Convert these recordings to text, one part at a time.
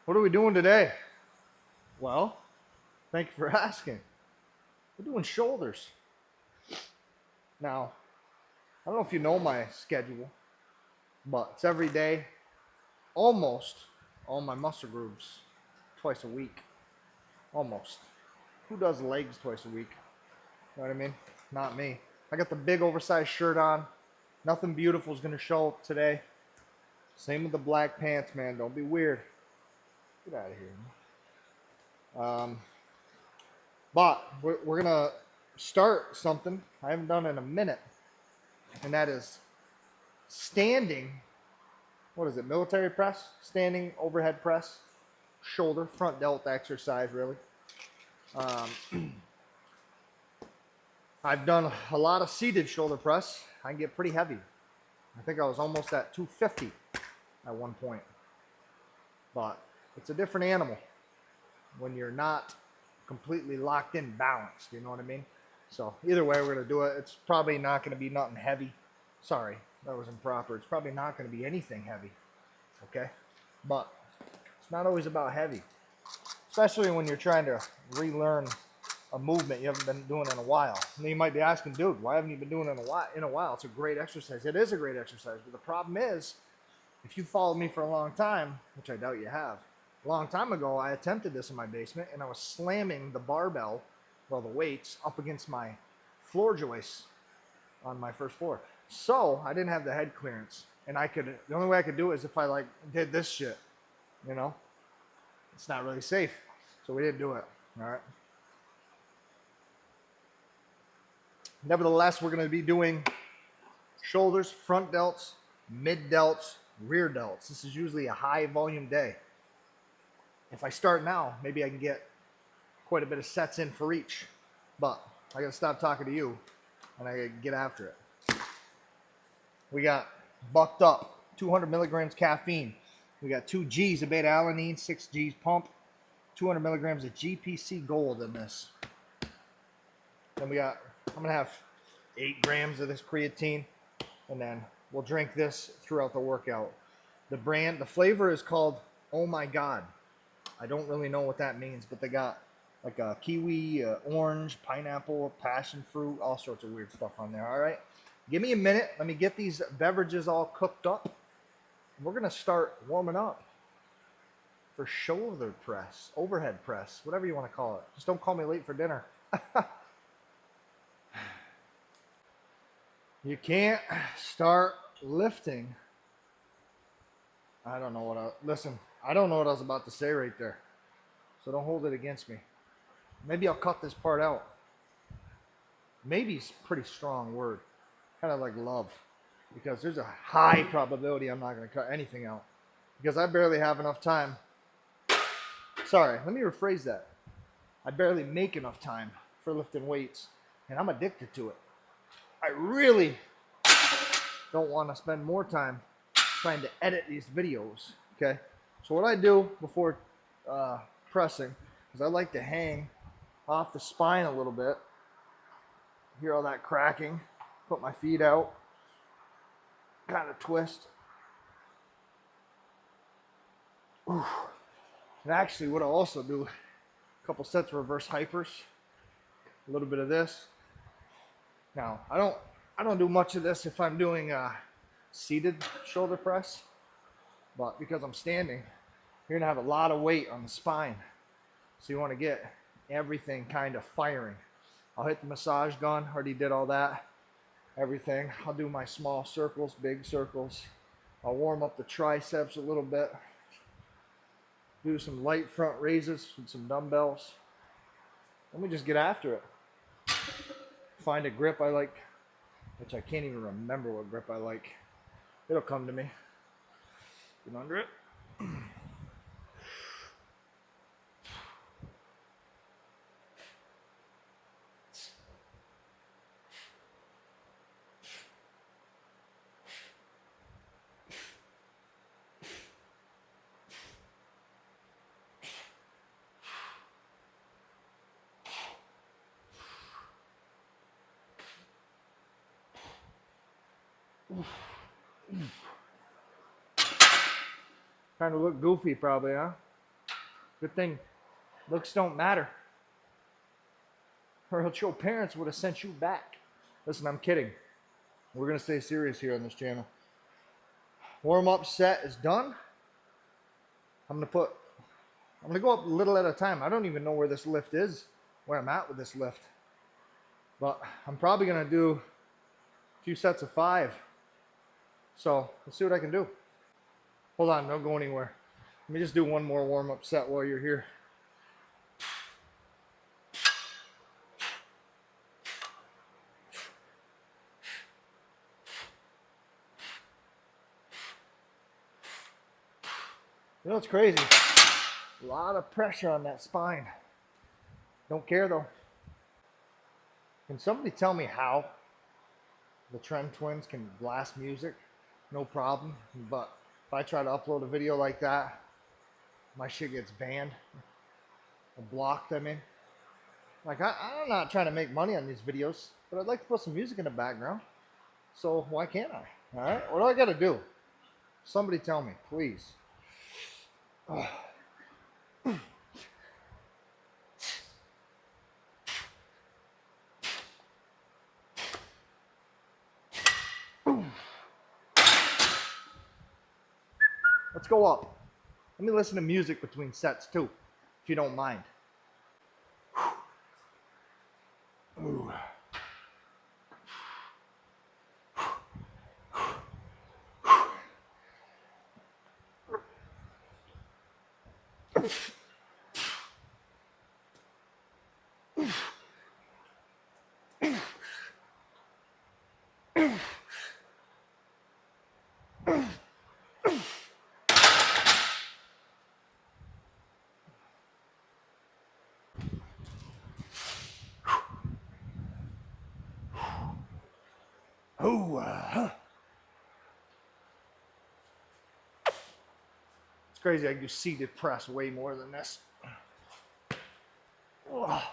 What are we doing today? Well, thank you for asking. We're doing shoulders. Now, I don't know if you know my schedule, but it's every day, almost all my muscle groups twice a week. Almost. Who does legs twice a week? You know what I mean? Not me. I got the big oversized shirt on. Nothing beautiful is going to show up today. Same with the black pants, man. Don't be weird. Get out of here. Um, but we're going to start something I haven't done in a minute, and that is standing. What is it? Military press? Standing overhead press. Shoulder, front delt exercise, really. I've done a lot of seated shoulder press. I can get pretty heavy. I think I was almost at 250 at one point. But it's a different animal when you're not completely locked in balanced, you know what I mean? So either way, we're gonna do it. It's probably not gonna be nothing heavy. Sorry, that was improper. It's probably not gonna be anything heavy, okay? But it's not always about heavy, especially when you're trying to relearn a movement you haven't been doing in a while. And you might be asking, dude, why haven't you been doing it in a while? It's a great exercise. It is a great exercise, but the problem is, if you followed me for a long time, which I doubt you have, a long time ago, I attempted this in my basement, and I was slamming the barbell, well, the weights, up against my floor joists on my first floor. So I didn't have the head clearance, and the only way I could do it is if I did this shit, you know? It's not really safe, so we didn't do it, all right? Nevertheless, we're going to be doing shoulders, front delts, mid delts, rear delts. This is usually a high volume day. If I start now, maybe I can get quite a bit of sets in for each. But I got to stop talking to you, and I got to get after it. We got bucked up, 200 milligrams caffeine. We got 2 G's of beta alanine, 6 G's pump, 200 milligrams of GPC gold in this. Then I'm going to have 8 grams of this creatine, and then we'll drink this throughout the workout. The flavor is called Oh My God. I don't really know what that means, but they got like a kiwi, orange, pineapple, passion fruit, all sorts of weird stuff on there, all right? Give me a minute. Let me get these beverages all cooked up. We're going to start warming up for shoulder press, overhead press, whatever you want to call it. Just don't call me late for dinner. You can't start lifting. I don't know what I don't know what I was about to say right there. So don't hold it against me. Maybe I'll cut this part out. Maybe it's a pretty strong word. Kind of like love. Because there's a high probability I'm not going to cut anything out. Because I barely have enough time. Sorry, let me rephrase that. I barely make enough time for lifting weights. And I'm addicted to it. I really don't want to spend more time trying to edit these videos, okay? So what I do before pressing is I like to hang off the spine a little bit. Hear all that cracking. Put my feet out. Kind of twist. Ooh. And actually what I'll also do, a couple sets of reverse hypers. A little bit of this. Now, I don't do much of this if I'm doing seated shoulder press, but because I'm standing, you're gonna have a lot of weight on the spine. So you want to get everything kind of firing. I'll hit the massage gun, already did all that, everything. I'll do my small circles, big circles. I'll warm up the triceps a little bit. Do some light front raises with some dumbbells. Let me just get after it. Find a grip I like, which I can't even remember what grip I like. It'll come to me. Get under it. Kind of look goofy probably, huh? Good thing looks don't matter, or else your parents would have sent you back. Listen, I'm kidding. We're gonna stay serious here on this channel. Warm-up set is done. I'm gonna go up a little at a time. I don't even know where this lift is, where I'm at with this lift. But I'm probably gonna do a few sets of 5. So let's see what I can do. Hold on, don't go anywhere. Let me just do one more warm-up set while you're here. You know what's crazy? A lot of pressure on that spine. Don't care though. Can somebody tell me how the Trend Twins can blast music? No problem. But if I try to upload a video like that, my shit gets banned. Or blocked, I mean. Like, I'm not trying to make money on these videos, but I'd like to put some music in the background. So why can't I? Alright? What do I gotta do? Somebody tell me, please. Let's go up. Let me listen to music between sets too, if you don't mind. Ooh. It's crazy, I can do seated press way more than this. Oh.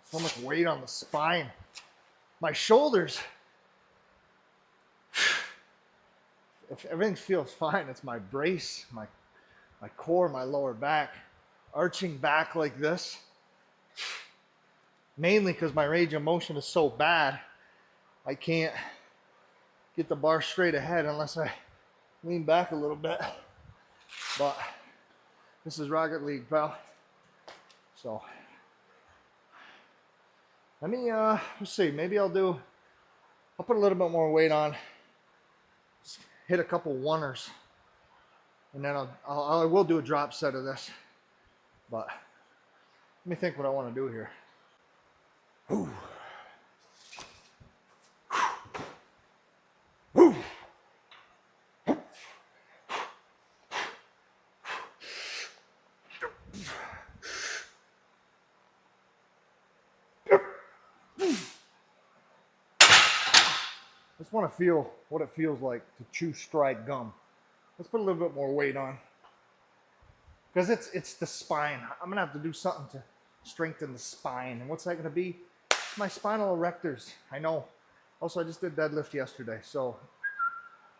So much weight on the spine. My shoulders. If everything feels fine, it's my brace, my core, my lower back. Arching back like this. Mainly because my range of motion is so bad, I can't get the bar straight ahead unless I lean back a little bit. But this is Rocket League, pal. So let me let's see, maybe I'll put a little bit more weight on, hit a couple oneers, and then I will do a drop set of this. But let me think what I want to do here. Ooh. Ooh. I just want to feel what it feels like to chew stride gum. Let's put a little bit more weight on. Because it's the spine. I'm going to have to do something to strengthen the spine. And what's that going to be? My spinal erectors. I know. Also, I just did deadlift yesterday, so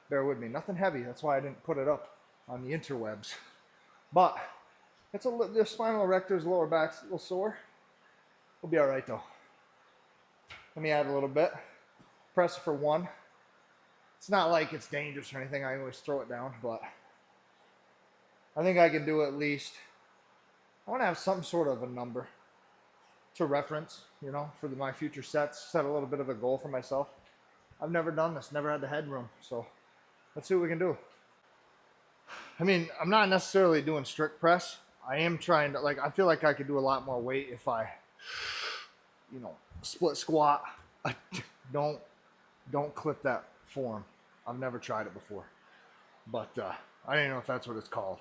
bear with me. Nothing heavy. That's why I didn't put it up on the interwebs. But the spinal erectors, lower back's a little sore. We'll be all right, though. Let me add a little bit. Press for 1. It's not like it's dangerous or anything. I always throw it down, but I think I can do at least. I want to have some sort of a number to reference, you know, for my future sets. Set a little bit of a goal for myself. I've never done this, never had the headroom, so let's see what we can do. I mean, I'm not necessarily doing strict press. I am trying to, I feel like I could do a lot more weight if I you know, split squat. Don't clip that form. I've never tried it before, but I don't know if that's what it's called.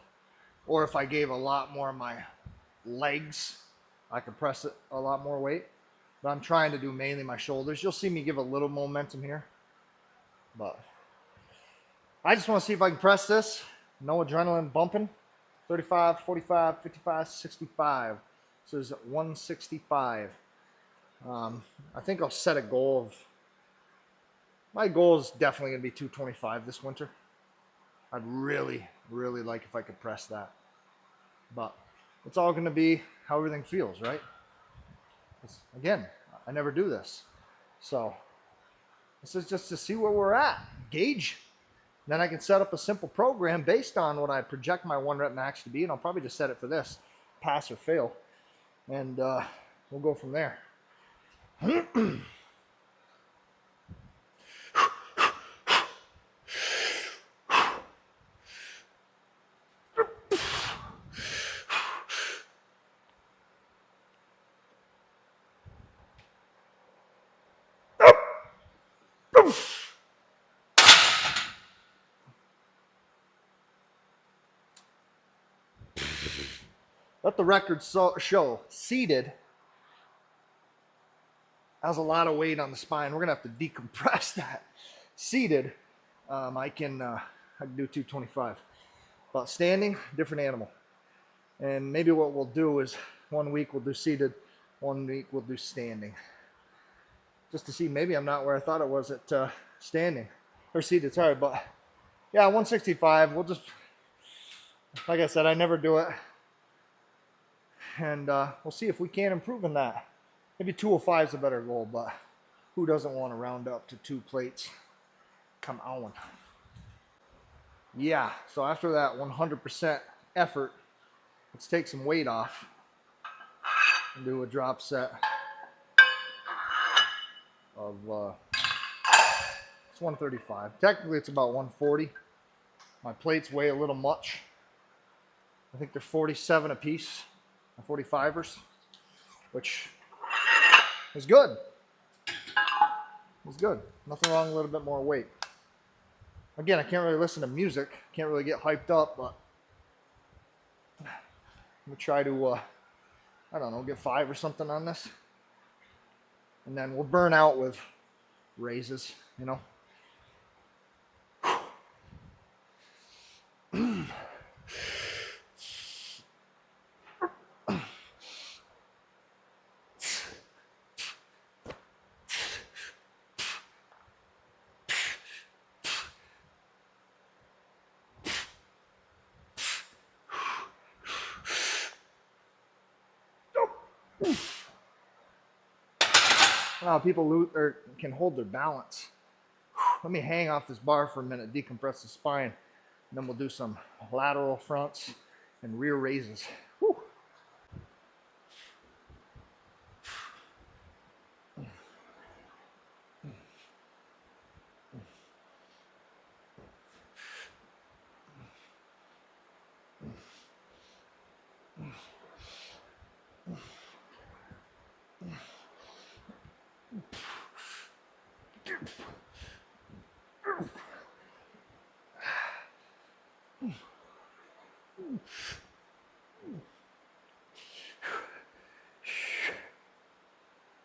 Or if I gave a lot more of my legs, I could press it a lot more weight. But I'm trying to do mainly my shoulders. You'll see me give a little momentum here, but I just want to see if I can press this. No adrenaline bumping. 35, 45, 55, 65. So this is 165. I think I'll set a goal of, my goal is definitely going to be 225 this winter. I'd really, really like if I could press that. But it's all going to be how everything feels, right? Again, I never do this. So this is just to see where we're at, gauge. Then I can set up a simple program based on what I project my 1 rep max to be, and I'll probably just set it for this, pass or fail, and we'll go from there. Let the record show, seated has a lot of weight on the spine. We're gonna have to decompress that. Seated, I can do 225. But standing, different animal. And maybe what we'll do is 1 week we'll do seated, 1 week we'll do standing. Just to see, maybe I'm not where I thought it was at standing or seated. Sorry, but yeah, 165. We'll just, like I said, I never do it. And we'll see if we can improve in that. Maybe 205 is a better goal, but who doesn't want to round up to 2 plates? Come on. Yeah, so after that 100% effort, let's take some weight off and do a drop set of, it's 135. Technically it's about 140. My plates weigh a little much. I think they're 47 a piece. 45ers, which is good. It's good. Nothing wrong with a little bit more weight. Again, I can't really listen to music. Can't really get hyped up, but I'm gonna try to, I don't know, get 5 or something on this. And then we'll burn out with raises, you know. Wow, people can hold their balance. Let me hang off this bar for a minute, decompress the spine, and then we'll do some lateral fronts and rear raises. Whew.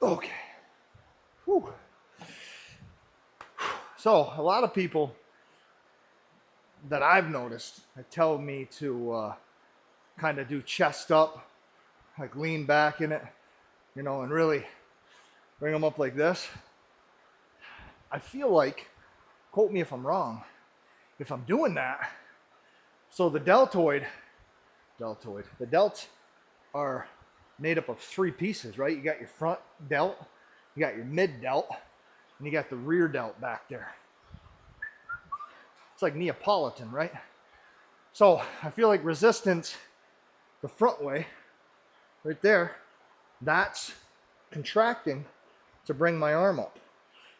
Okay. Whew. So a lot of people that I've noticed tell me to kind of do chest up, like lean back in it, you know, and really bring them up like this. I feel like, quote me if I'm wrong, if I'm doing that, so the delts are made up of 3 pieces, right? You got your front delt, you got your mid delt, and you got the rear delt back there. It's like Neapolitan, right? So I feel like resistance, the front way, right there, that's contracting to bring my arm up.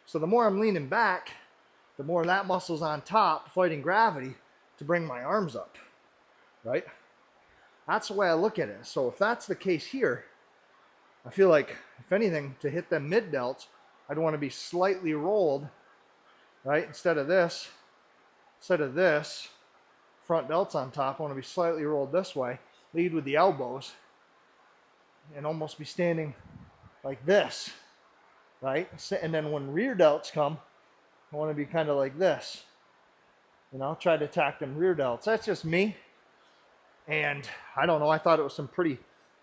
So the more I'm leaning back, the more that muscle's on top fighting gravity to bring my arms up, right? That's the way I look at it. So if that's the case here, I feel like, if anything, to hit them mid delts, I'd want to be slightly rolled, right? Instead of this, front delts on top, I want to be slightly rolled this way, lead with the elbows, and almost be standing like this, right? And then when rear delts come, I want to be kind of like this. You know, try to attack them rear delts. That's just me. And I don't know, I thought it was some pretty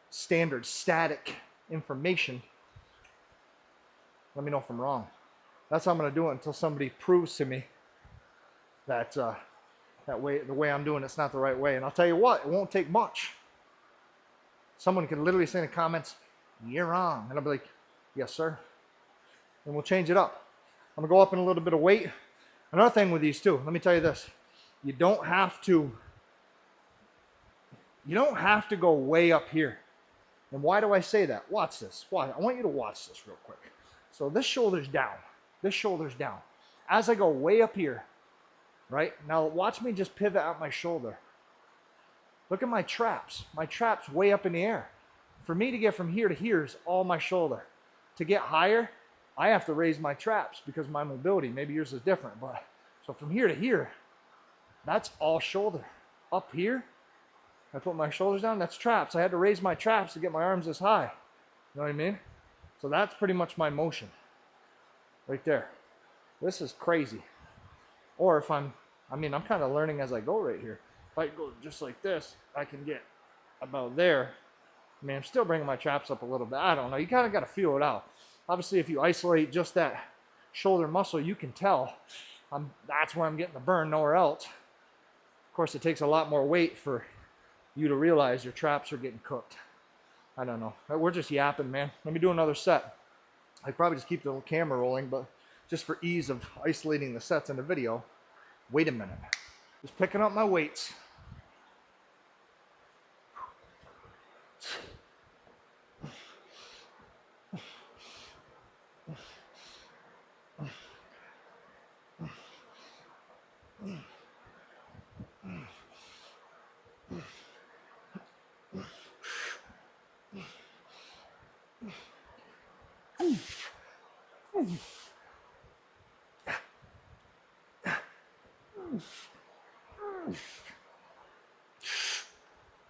standard static information. Let me know if I'm wrong. That's how I'm going to do it until somebody proves to me that the way I'm doing it's not the right way. And I'll tell you what, it won't take much. Someone can literally say in the comments, "You're wrong." And I'll be like, "Yes, sir." And we'll change it up. I'm going to go up in a little bit of weight. Another thing with these too, let me tell you this. You don't have to go way up here. And why do I say that? Watch this. I want you to watch this real quick. So this shoulder's down. This shoulder's down. As I go way up here, right? Now watch me just pivot out my shoulder. Look at my traps. My traps way up in the air. For me to get from here to here is all my shoulder. To get higher, I have to raise my traps because of my mobility. Maybe yours is different, but so from here to here, that's all shoulder. Up here, I put my shoulders down, that's traps. I had to raise my traps to get my arms this high. You know what I mean? So that's pretty much my motion right there. This is crazy. Or if I'm kind of learning as I go right here. If I go just like this, I can get about there. I mean, I'm still bringing my traps up a little bit. I don't know. You kind of got to feel it out. Obviously, if you isolate just that shoulder muscle, you can tell that's where I'm getting the burn, nowhere else. Of course, it takes a lot more weight for you to realize your traps are getting cooked. I don't know. We're just yapping, man. Let me do another set. I'd probably just keep the camera rolling, but just for ease of isolating the sets in the video, wait a minute. Just picking up my weights.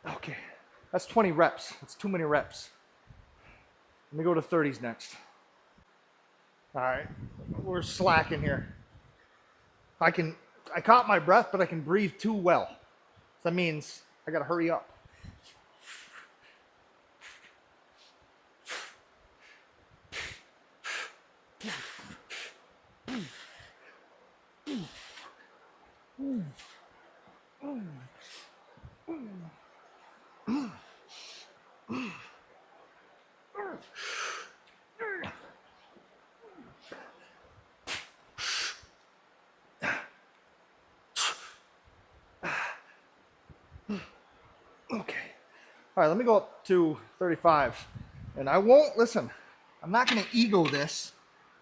Okay, that's 20 reps. That's too many reps. Let me go to 30s next. All right, we're slacking here. I caught my breath, but I can breathe too well. So that means I gotta hurry up. Okay. All right, let me go up to 35. And I won't, listen, I'm not going to ego this,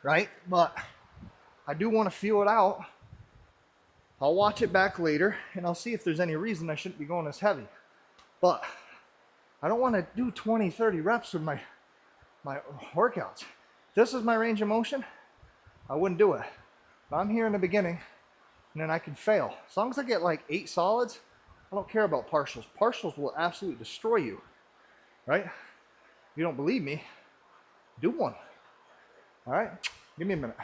right? But I do want to feel it out. I'll watch it back later, and I'll see if there's any reason I shouldn't be going this heavy. But I don't want to do 20, 30 reps with my workouts. If this is my range of motion, I wouldn't do it. But I'm here in the beginning, and then I can fail. As long as I get like 8 solids, I don't care about partials. Partials will absolutely destroy you, right? If you don't believe me, do one. All right, give me a minute.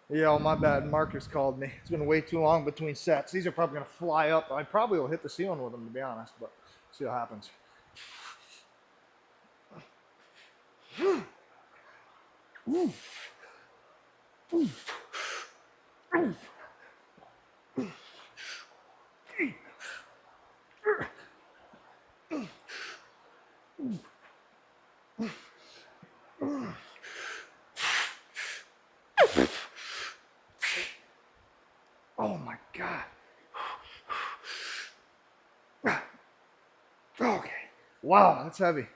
Yeah, my bad. Marcus called me. It's been way too long between sets. These are probably going to fly up. I probably will hit the ceiling with them, to be honest, but see what happens. Oh my God. Okay. Wow, that's heavy.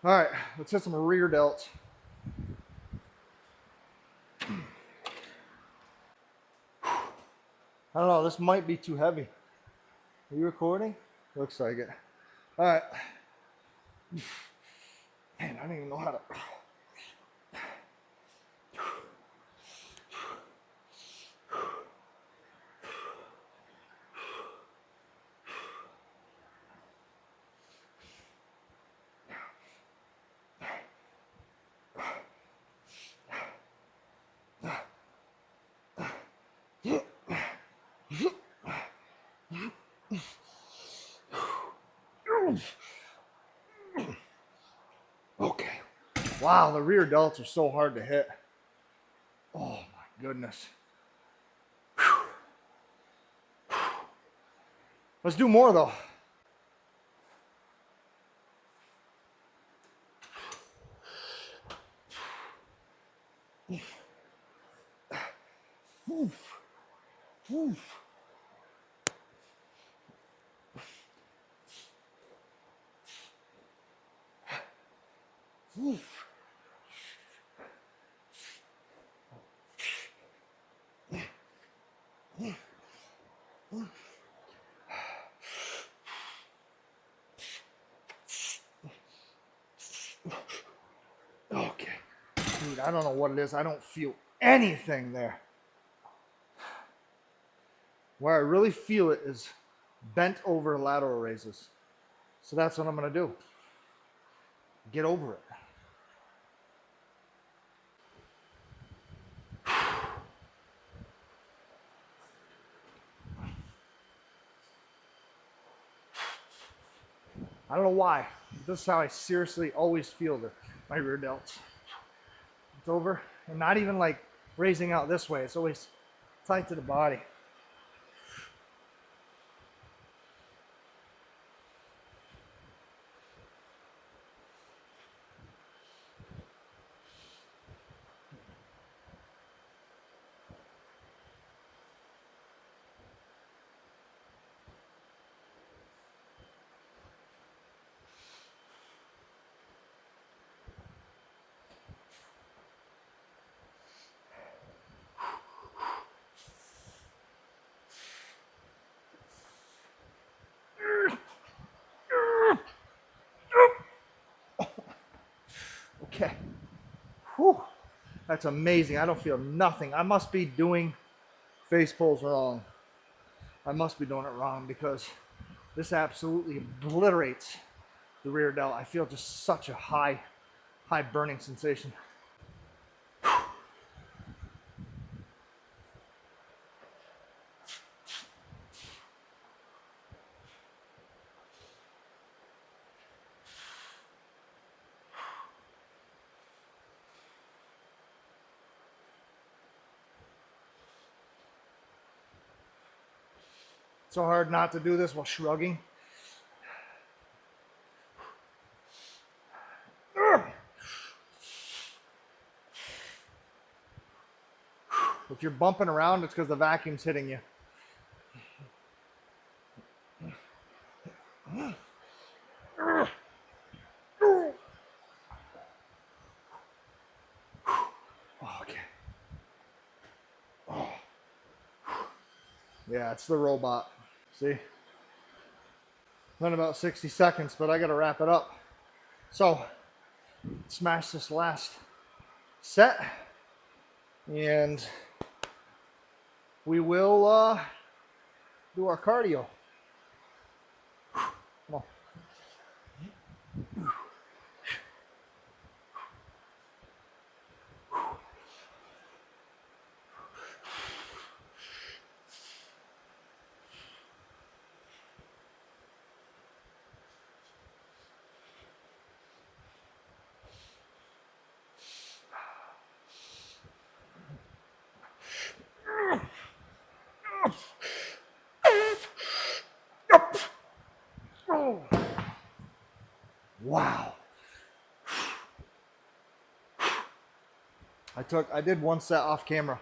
All right, let's hit some rear delts. I don't know, this might be too heavy. Are you recording? Looks like it. All right. Man, I don't even know how to. Okay. Wow, the rear delts are so hard to hit. Oh my goodness. Let's do more though. Oof. Oof. Oof. Okay. Dude, I don't know what it is. I don't feel anything there. Where I really feel it is bent over lateral raises. So that's what I'm going to do. Get over it. I don't know why. This is how I seriously always feel my rear delts. It's over. And not even like raising out this way. It's always tight to the body. Okay. Whew. That's amazing. I don't feel nothing. I must be doing face pulls wrong. I must be doing it wrong because this absolutely obliterates the rear delt. I feel just such a high burning sensation. So hard not to do this while shrugging. If you're bumping around, it's because the vacuum's hitting you. Okay. Oh. Yeah, it's the robot. See? Been about 60 seconds, but I gotta wrap it up. So, smash this last set, and we will do our cardio. Come on. Oh. Wow. I did one set off camera.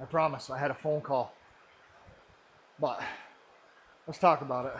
I promise. I had a phone call. But let's talk about it.